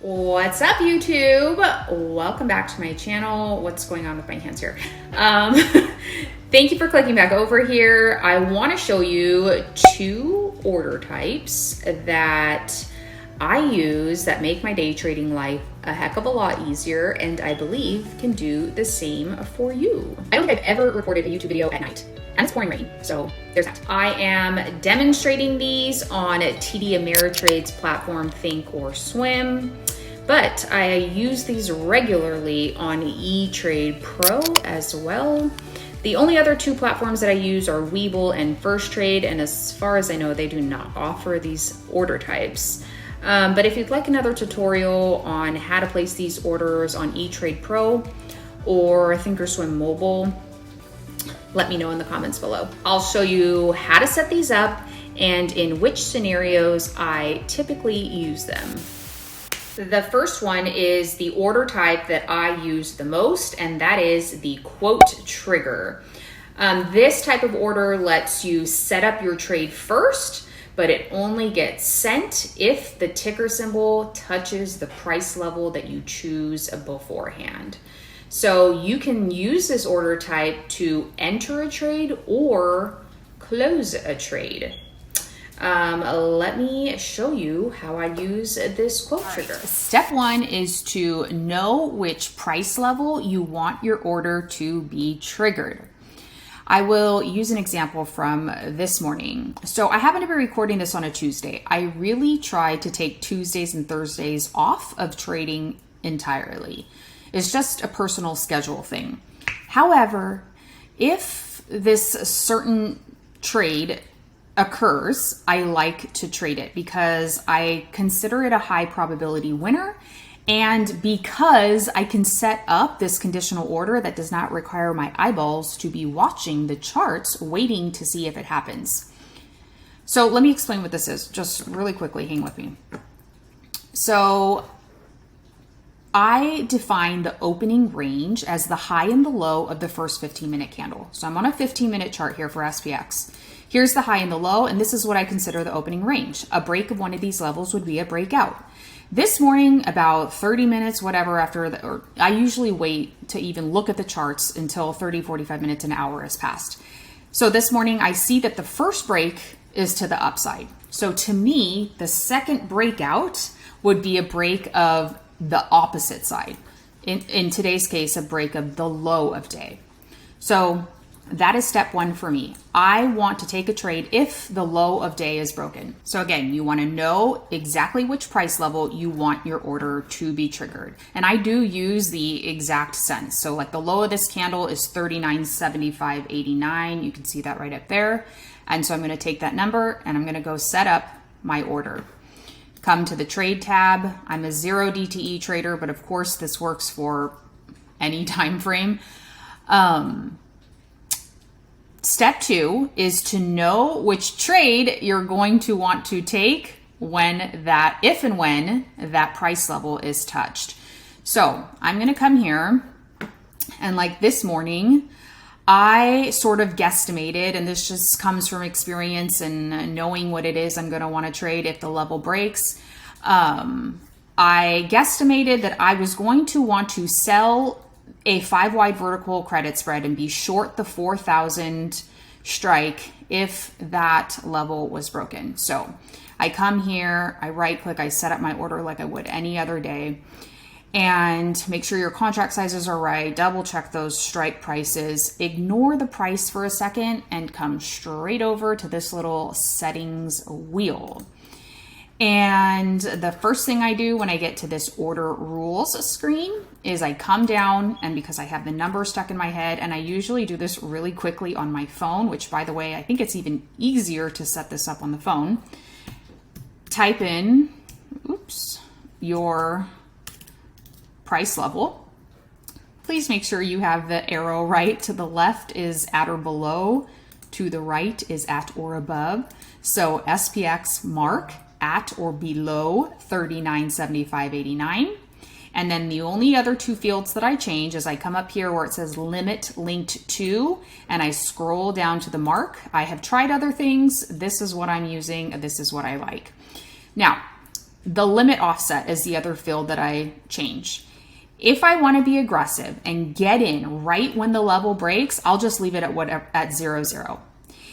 What's up, YouTube? Welcome back to my channel. What's going on with my hands here? Thank you for clicking back over here. I want to show you two order types that I use that make my day trading life a heck of a lot easier, and I believe can do the same for you. I don't think I've ever recorded a YouTube video at night, and it's pouring rain, so there's that. I am demonstrating these on TD Ameritrade's platform ThinkOrSwim, but I use these regularly on eTrade Pro as well. The only other two platforms that I use are Webull and First Trade, and as far as I know, they do not offer these order types. But if you'd like another tutorial on how to place these orders on eTrade Pro or ThinkOrSwim Mobile, let me know in the comments below. I'll show you how to set these up and in which scenarios I typically use them. The first one is the order type that I use the most, and that is the quote trigger. This type of order lets you set up your trade first, but it only gets sent if the ticker symbol touches the price level that you choose beforehand. So you can use this order type to enter a trade or close a trade. Let me show you how I use this quote trigger. Step one is to know which price level you want your order to be triggered. I will use an example from this morning. So I happen to be recording this on a Tuesday. I really try to take Tuesdays and Thursdays off of trading entirely. It's just a personal schedule thing. However, if this certain trade occurs, I like to trade it because I consider it a high probability winner, and because I can set up this conditional order that does not require my eyeballs to be watching the charts, waiting to see if it happens. So let me explain what this is, just really quickly, hang with me. So I define the opening range as the high and the low of the first 15-minute candle. So I'm on a 15-minute chart here for SPX. Here's the high and the low, and this is what I consider the opening range. A break of one of these levels would be a breakout. This morning, about 30 minutes, whatever, or I usually wait to even look at the charts until 30, 45 minutes, an hour has passed. So this morning, I see that the first break is to the upside. So to me, the second breakout would be a break of the opposite side. In today's case, a break of the low of day. So that is step one for me. I want to take a trade if the low of day is broken. So again, you want to know exactly which price level you want your order to be triggered. And I do use the exact cents. So like the low of this candle is 39.7589. You can see that right up there. And so I'm going to take that number and I'm going to go set up my order. Come to the trade tab. I'm a 0 DTE trader, but of course this works for any time frame. Step two is to know which trade you're going to want to take if and when that price level is touched. So I'm going to come here, and like this morning, I sort of guesstimated, and this just comes from experience and knowing what it is I'm going to want to trade if the level breaks. I guesstimated that I was going to want to sell a 5-wide vertical credit spread and be short the 4,000 strike if that level was broken. So I come here, I right click, I set up my order like I would any other day, and make sure your contract sizes are right, double check those strike prices, ignore the price for a second, and come straight over to this little settings wheel. And the first thing I do when I get to this order rules screen is I come down, and because I have the number stuck in my head, and I usually do this really quickly on my phone, which by the way, I think it's even easier to set this up on the phone. Type in, your price level. Please make sure you have the arrow right. To the left is at or below, to the right is at or above. So SPX mark at or below 39.7589. And then the only other two fields that I change is I come up here where it says limit linked to, and I scroll down to the mark. I have tried other things. This is what I'm using. This is what I like. Now, The limit offset is the other field that I change. If I want to be aggressive and get in right when the level breaks, I'll just leave it at 0.00.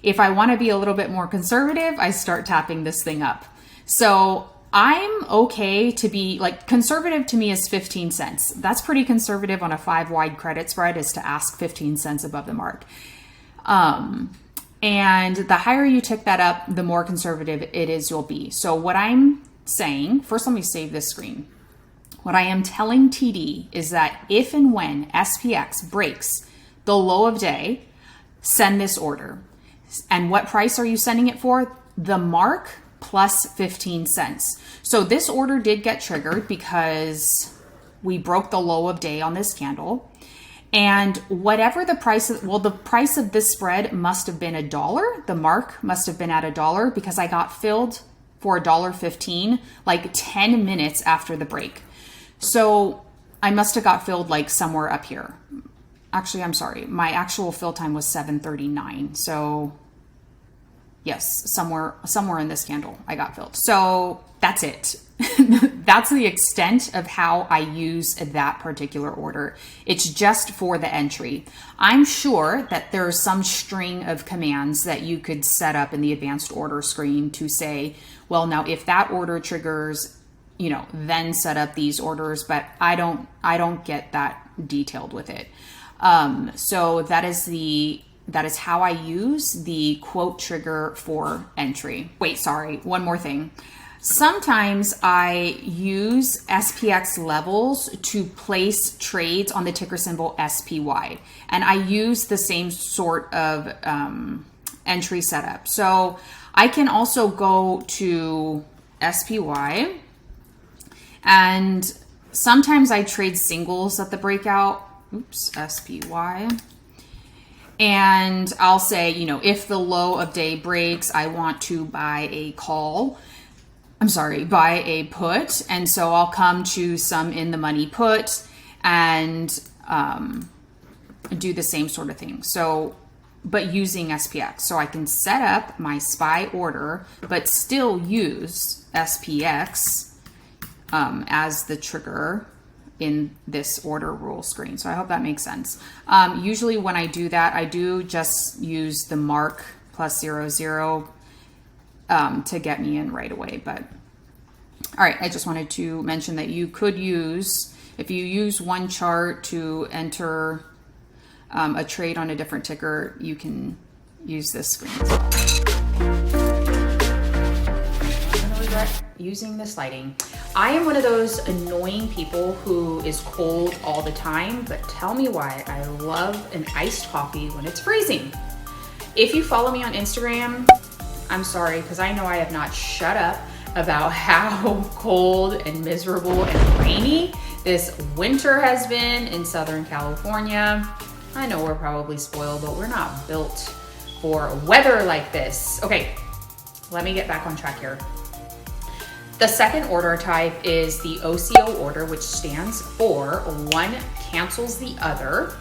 If I want to be a little bit more conservative, I start tapping this thing up. So I'm okay to be like, conservative to me is 15 cents. That's pretty conservative on a 5 wide credit spread, is to ask 15 cents above the mark. And the higher you tick that up, the more conservative it is you'll be. So what I'm saying, first let me save this screen. What I am telling TD is that if and when SPX breaks the low of day, send this order. And what price are you sending it for? The mark plus 15 cents. So this order did get triggered because we broke the low of day on this candle. And whatever the price of, well, the price of this spread must have been $1. The mark must have been at $1 because I got filled for $1.15 like 10 minutes after the break. So I must have got filled like somewhere up here. Actually, I'm sorry. My actual fill time was 7:39. So yes, somewhere in this candle I got filled. So that's it. That's the extent of how I use that particular order. It's just for the entry. I'm sure that there's some string of commands that you could set up in the advanced order screen to say, well, now if that order triggers, you know, then set up these orders, but I don't get that detailed with it. So that is how I use the quote trigger for entry. Wait, sorry, one more thing. Sometimes I use SPX levels to place trades on the ticker symbol SPY, and I use the same sort of entry setup. So I can also go to SPY, and sometimes I trade singles at the breakout. Oops, SPY. And I'll say, you know, if the low of day breaks, I want to buy a put. And so I'll come to some in the money put and do the same sort of thing. So, but using SPX. So I can set up my SPY order, but still use SPX as the trigger in this order rule screen. So I hope that makes sense. Usually when I do that, I do just use the mark plus 0.00 to get me in right away. But all right, I just wanted to mention that you could use, if you use one chart to enter a trade on a different ticker, you can use this screen as well. I'm gonna regret using this lighting. I am one of those annoying people who is cold all the time, but tell me why I love an iced coffee when it's freezing. If you follow me on Instagram, I'm sorry, because I know I have not shut up about how cold and miserable and rainy this winter has been in Southern California. I know we're probably spoiled, but we're not built for weather like this. Okay, let me get back on track here. The second order type is the OCO order, which stands for one cancels the other.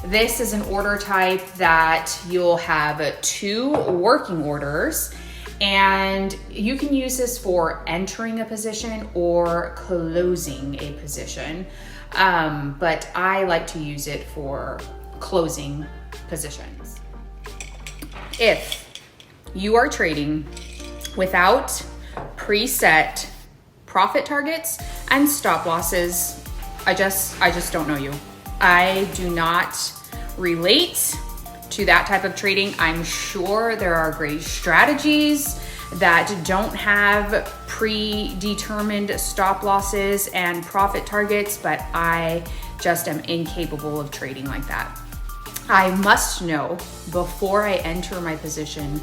This is an order type that you'll have two working orders, and you can use this for entering a position or closing a position. But I like to use it for closing positions. If you are trading without preset profit targets and stop losses, I just don't know you. I do not relate to that type of trading. I'm sure there are great strategies that don't have predetermined stop losses and profit targets, but I just am incapable of trading like that. I must know before I enter my position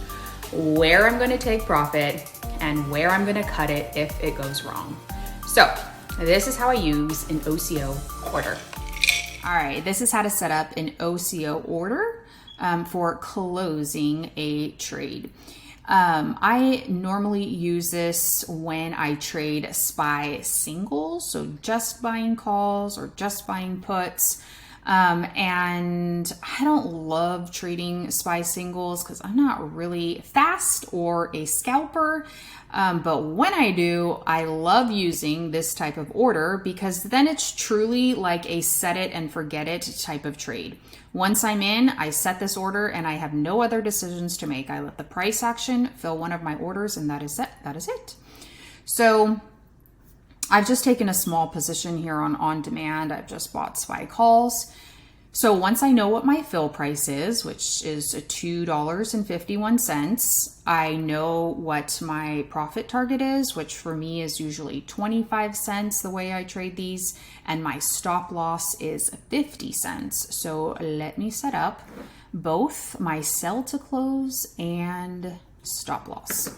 where I'm going to take profit and where I'm going to cut it if it goes wrong. So this is how I use an OCO order. All right, this is how to set up an OCO order for closing a trade. I normally use this when I trade SPY singles, so just buying calls or just buying puts. And I don't love trading SPY singles because I'm not really fast or a scalper. But when I do, I love using this type of order because then it's truly like a set it and forget it type of trade. Once I'm in, I set this order and I have no other decisions to make. I let the price action fill one of my orders and that is it. That is it. So I've just taken a small position here on demand. I've just bought SPY calls. So once I know what my fill price is, which is $2.51, I know what my profit target is, which for me is usually 25 cents the way I trade these, and my stop loss is 50 cents. So let me set up both my sell to close and stop loss.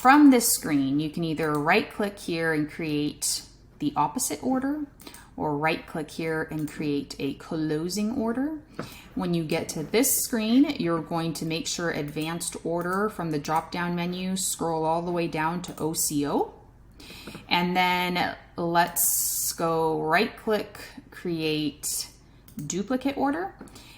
From this screen, you can either right click here and create the opposite order, or right click here and create a closing order. When you get to this screen, you're going to make sure advanced order from the drop down menu, scroll all the way down to OCO. And then let's go right click, create duplicate order.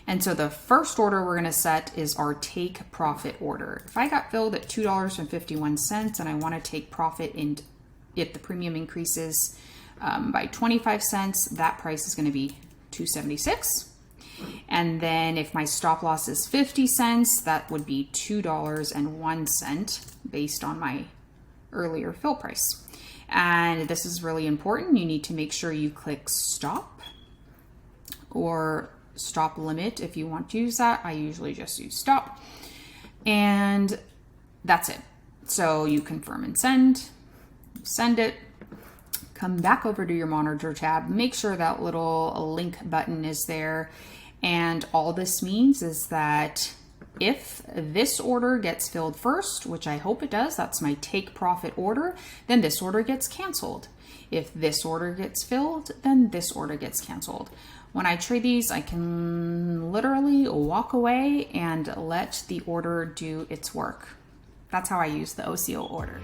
And so the first order we're going to set is our take profit order. If I got filled at $2.51 and I want to take profit if the premium increases by 25 cents, that price is going to be $2.76. And then if my stop loss is 50 cents, that would be $2.01 based on my earlier fill price. And this is really important. You need to make sure you click stop or stop limit if you want to use that. I usually just use stop. And that's it. So you confirm and send it. Come back over to your monitor tab, make sure that little link button is there. And all this means is that if this order gets filled first, which I hope it does, that's my take profit order, then this order gets canceled. If this order gets filled, then this order gets canceled. When I trade these, I can literally walk away and let the order do its work. That's how I use the OCO order.